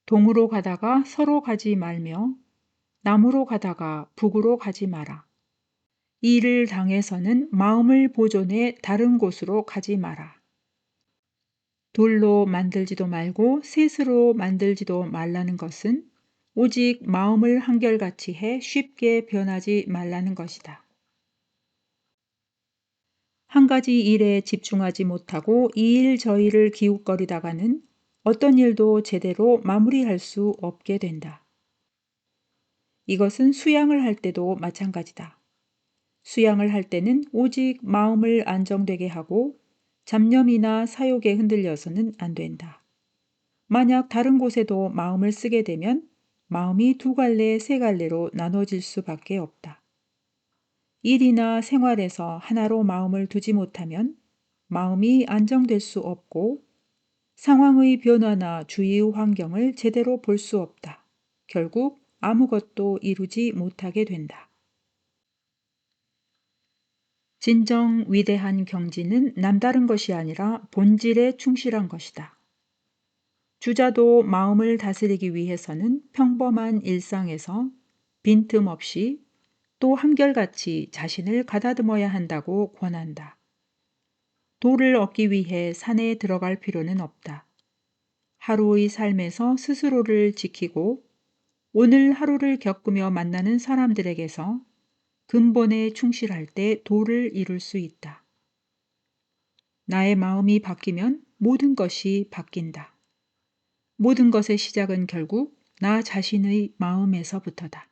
동으로 가다가 서로 가지 말며 남으로 가다가 북으로 가지 마라. 이를 당해서는 마음을 보존해 다른 곳으로 가지 마라. 돌로 만들지도 말고 셋으로 만들지도 말라는 것은 오직 마음을 한결같이 해 쉽게 변하지 말라는 것이다. 한 가지 일에 집중하지 못하고 이 일 저 일을 기웃거리다가는 어떤 일도 제대로 마무리할 수 없게 된다. 이것은 수양을 할 때도 마찬가지다. 수양을 할 때는 오직 마음을 안정되게 하고 잡념이나 사욕에 흔들려서는 안 된다. 만약 다른 곳에도 마음을 쓰게 되면 마음이 2갈래, 3갈래로 나눠질 수밖에 없다. 일이나 생활에서 하나로 마음을 두지 못하면 마음이 안정될 수 없고 상황의 변화나 주위의 환경을 제대로 볼 수 없다. 결국 아무것도 이루지 못하게 된다. 진정 위대한 경지는 남다른 것이 아니라 본질에 충실한 것이다. 주자도 마음을 다스리기 위해서는 평범한 일상에서 빈틈없이 또 한결같이 자신을 가다듬어야 한다고 권한다. 도를 얻기 위해 산에 들어갈 필요는 없다. 하루의 삶에서 스스로를 지키고 오늘 하루를 겪으며 만나는 사람들에게서 근본에 충실할 때 도를 이룰 수 있다. 나의 마음이 바뀌면 모든 것이 바뀐다. 모든 것의 시작은 결국 나 자신의 마음에서부터다.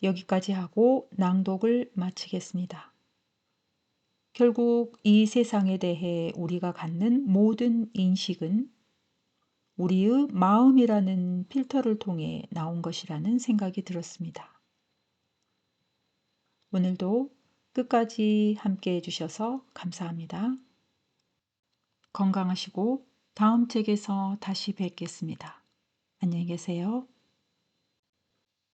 여기까지 하고 낭독을 마치겠습니다. 결국 이 세상에 대해 우리가 갖는 모든 인식은 우리의 마음이라는 필터를 통해 나온 것이라는 생각이 들었습니다. 오늘도 끝까지 함께 해주셔서 감사합니다. 건강하시고 다음 책에서 다시 뵙겠습니다. 안녕히 계세요.